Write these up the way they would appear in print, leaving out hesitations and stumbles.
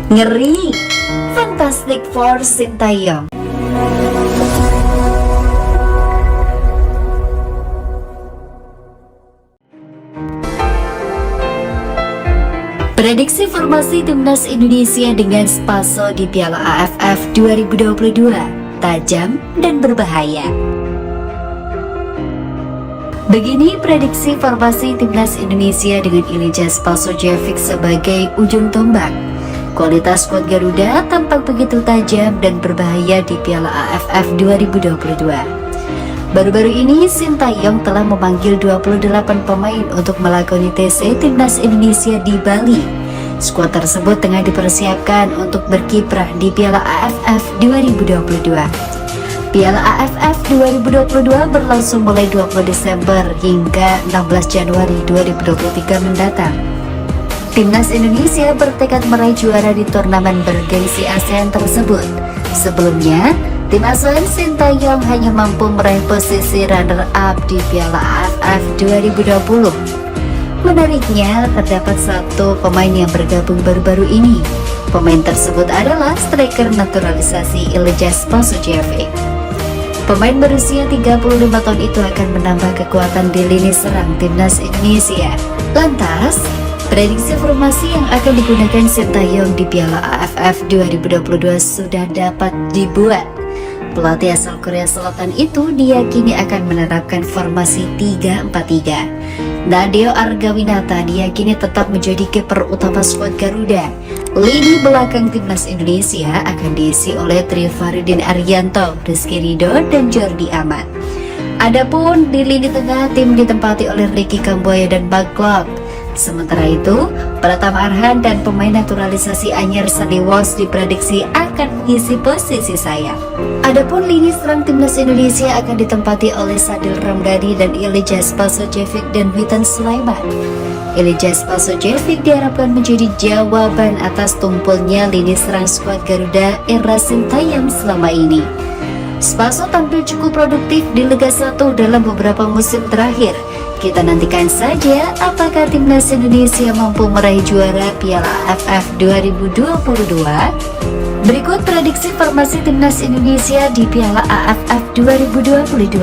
Ngeri, Fantastic Four Sintayong. Prediksi formasi timnas Indonesia dengan Spaso di Piala AFF 2022 tajam dan berbahaya. Begini prediksi formasi timnas Indonesia dengan Ilija Spasojevic sebagai ujung tombak. Kualitas skuad Garuda tampak begitu tajam dan berbahaya di Piala AFF 2022. Baru-baru ini Sintayong telah memanggil 28 pemain untuk melakoni TC timnas Indonesia di Bali. Skuad tersebut tengah dipersiapkan untuk berkiprah di Piala AFF 2022. Piala AFF 2022 berlangsung mulai 20 Desember hingga 16 Januari 2023 mendatang. Timnas Indonesia bertekad meraih juara di turnamen bergengsi ASEAN tersebut. Sebelumnya, tim asuhan Sintayong hanya mampu meraih posisi runner-up di Piala AFF 2020. Menariknya, terdapat satu pemain yang bergabung baru-baru ini. Pemain tersebut adalah striker naturalisasi Ilija Spasojevic. Pemain berusia 35 tahun itu akan menambah kekuatan di lini serang timnas Indonesia. Lantas, prediksi formasi yang akan digunakan Sintayong di Piala AFF 2022 sudah dapat dibuat. Pelatih asal Korea Selatan itu diyakini akan menerapkan formasi 3-4-3. Nadeo Argawinata diyakini tetap menjadi kiper utama skuad Garuda. Lini belakang timnas Indonesia akan diisi oleh trio Fahrudin Arianto, Rizky Ridho, dan Jordi Amat. Adapun di lini tengah tim ditempati oleh Ricky Kambuaya dan Maglok. Sementara itu, Pratama Arhan dan pemain naturalisasi anyar Sandi Walsh diprediksi akan mengisi posisi sayap. Adapun lini serang timnas Indonesia akan ditempati oleh Sadil Ramdhani dan Ilija Spasojevic dan Witan Sulaiman. Ilija Spasojevic diharapkan menjadi jawaban atas tumpulnya lini serang skuad Garuda era Sintayong selama ini. Spaso tampil cukup produktif di Liga 1 dalam beberapa musim terakhir. Kita nantikan saja apakah timnas Indonesia mampu meraih juara Piala AFF 2022. Berikut prediksi formasi timnas Indonesia di Piala AFF 2022.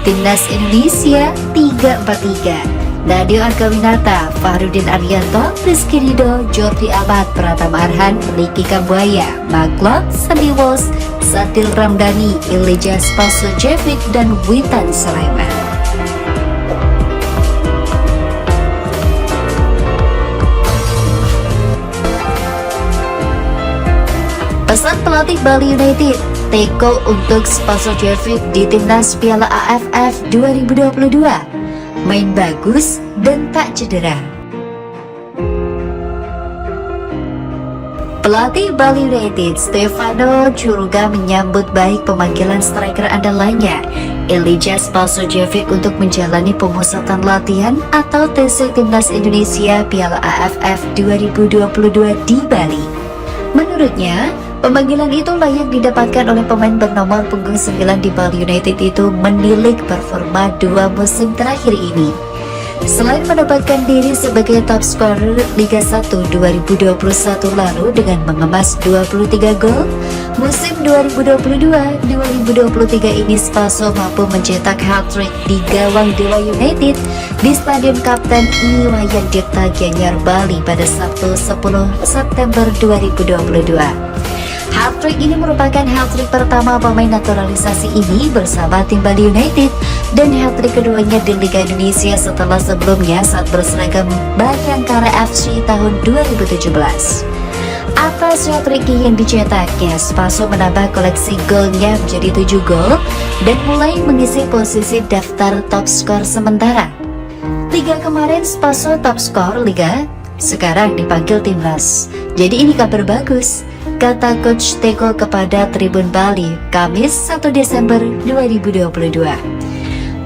Timnas Indonesia 3-4-3. Nadeo Argawinata, Fahrudin Arianto, Rizky Ridho, Jordi Amat, Pratama Arhan, Ricky Kambuaya, Maglok, Sandi Walsh, Sadil Ramdhani, Ilija Spasojevic, dan Witan Sulaiman. Pesan pelatih Bali United, teko untuk Spasojevic di timnas Piala AFF 2022. Main bagus dan tak cedera. Pelatih Bali United Stefano Curuga menyambut baik pemanggilan striker andalannya Ilija Spasojevic untuk menjalani pemusatan latihan atau TC timnas Indonesia Piala AFF 2022 di Bali. Menurutnya, pemanggilan itu layak didapatkan oleh pemain bernomor punggung 9 di Bali United itu menilik performa 2 musim terakhir ini. Selain menempatkan diri sebagai top scorer Liga 1 2021 lalu dengan mengemas 23 gol, musim 2022-2023 ini Spaso mampu mencetak hat-trick di gawang Dewa United di Stadion Kapten Iwayan Dirta Gianyar, Bali pada Sabtu 10 September 2022. Hat-trick ini merupakan hat-trick pertama pemain naturalisasi ini bersama tim Bali United dan hat-trick keduanya di Liga Indonesia setelah sebelumnya saat berseragam Bayangkara FC tahun 2017. Atas hat-trick yang dicetaknya, Spaso menambah koleksi golnya menjadi 7 gol dan mulai mengisi posisi daftar top skor sementara. Liga kemarin Spaso top skor Liga, sekarang dipanggil timnas. Jadi ini kabar bagus, kata Coach Teko kepada Tribun Bali, Kamis 1 Desember 2022.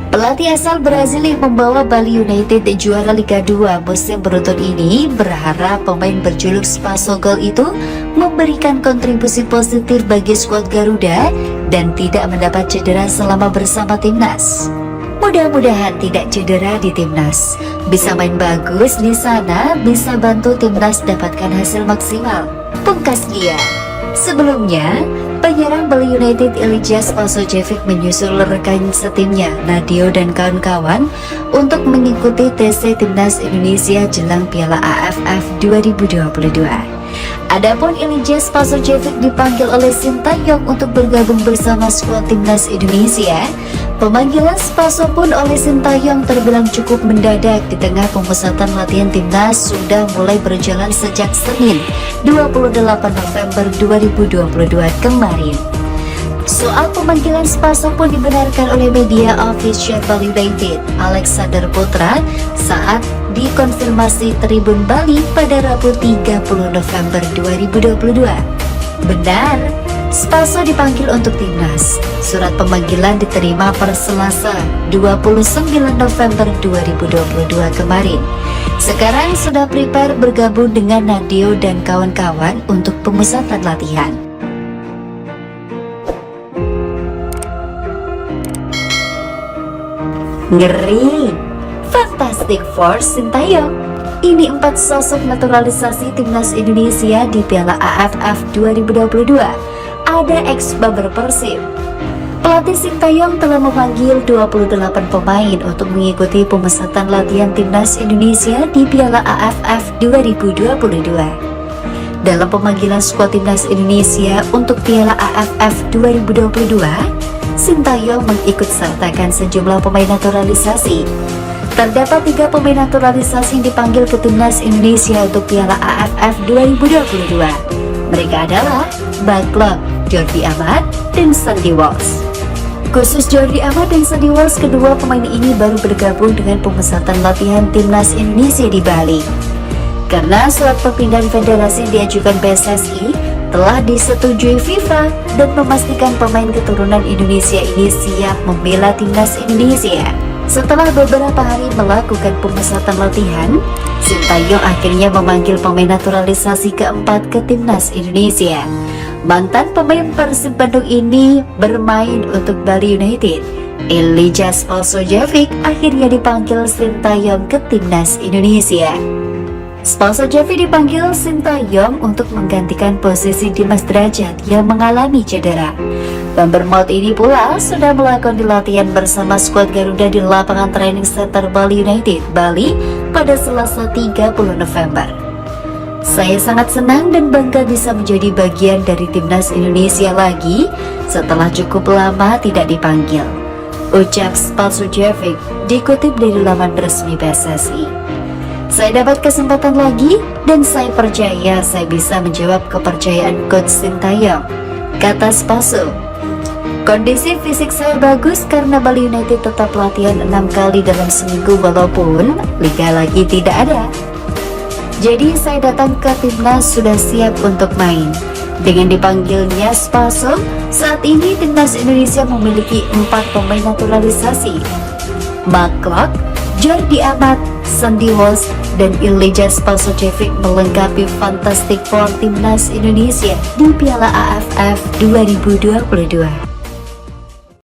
Pelatih asal Brazil yang membawa Bali United juara Liga 2 musim beruntun ini berharap pemain berjuluk Spaso Gol itu memberikan kontribusi positif bagi skuad Garuda dan tidak mendapat cedera selama bersama timnas. Mudah-mudahan tidak cedera di timnas, bisa main bagus di sana, bisa bantu timnas dapatkan hasil maksimal. pungkas dia. Sebelumnya, penyerang Bali United Elijah Spasojevic menyusul rekan setimnya Nadeo dan kawan-kawan untuk mengikuti TC Timnas Indonesia jelang Piala AFF 2022. Adapun Elijah Spasojevic dipanggil oleh Sintayong untuk bergabung bersama skuad Timnas Indonesia. Pemanggilan Spaso pun oleh Sintayong terbilang cukup mendadak di tengah pemusatan latihan timnas sudah mulai berjalan sejak Senin 28 November 2022 kemarin. Soal pemanggilan Spaso pun dibenarkan oleh media official Bali United, Alexander Putra, saat dikonfirmasi Tribun Bali pada Rabu 30 November 2022. Benar, Spaso dipanggil untuk timnas. Surat pemanggilan diterima per Selasa 29 November 2022 kemarin. Sekarang sudah prepare bergabung dengan Nadeo dan kawan-kawan untuk pemusatan latihan. Ngeri, Fantastic Four Sintayong. Ini 4 sosok naturalisasi timnas Indonesia di Piala AFF 2022. Ada ex-Baber Persib. Pelatih Sintayong telah memanggil 28 pemain untuk mengikuti pemusatan latihan timnas Indonesia di Piala AFF 2022. Dalam pemanggilan skuad timnas Indonesia untuk Piala AFF 2022, Sintayong mengikutsertakan sejumlah pemain naturalisasi. Terdapat 3 pemain naturalisasi yang dipanggil ke timnas Indonesia untuk Piala AFF 2022. Mereka adalah Backlog, Jordi Amat, dan Sandy Walsh. Khusus Jordi Amat dan Sandy Walsh, kedua pemain ini baru bergabung dengan pemusatan latihan timnas Indonesia di Bali. Karena surat perpindahan federasi yang diajukan PSSI telah disetujui FIFA dan memastikan pemain keturunan Indonesia ini siap membela timnas Indonesia. Setelah beberapa hari melakukan pemusatan latihan, Sintayong akhirnya memanggil pemain naturalisasi keempat ke timnas Indonesia. Mantan pemain Persib Bandung ini bermain untuk Bali United. Elijah Spasojevic akhirnya dipanggil Sintayong ke timnas Indonesia. Spasojevic dipanggil Sintayong untuk menggantikan posisi Dimas Derajat yang mengalami cedera. Pembermaut ini pula sudah melakukan latihan bersama skuad Garuda di lapangan training center Bali United, Bali pada Selasa 30 November. Saya sangat senang dan bangga bisa menjadi bagian dari timnas Indonesia lagi setelah cukup lama tidak dipanggil, ucap Spasojevic dikutip dari laman resmi PSSI. Saya dapat kesempatan lagi dan saya percaya saya bisa menjawab kepercayaan Coach Sintayong, kata Spaso. Kondisi fisik saya bagus karena Bali United tetap latihan 6 kali dalam seminggu walaupun liga lagi tidak ada. Jadi saya datang ke timnas sudah siap untuk main. Dengan dipanggilnya Spaso, saat ini timnas Indonesia memiliki 4 pemain naturalisasi. Backlog, Jordi Amat, Sandy Walsh, dan Elijah Spasojevic melengkapi Fantastic Four timnas Indonesia di Piala AFF 2022.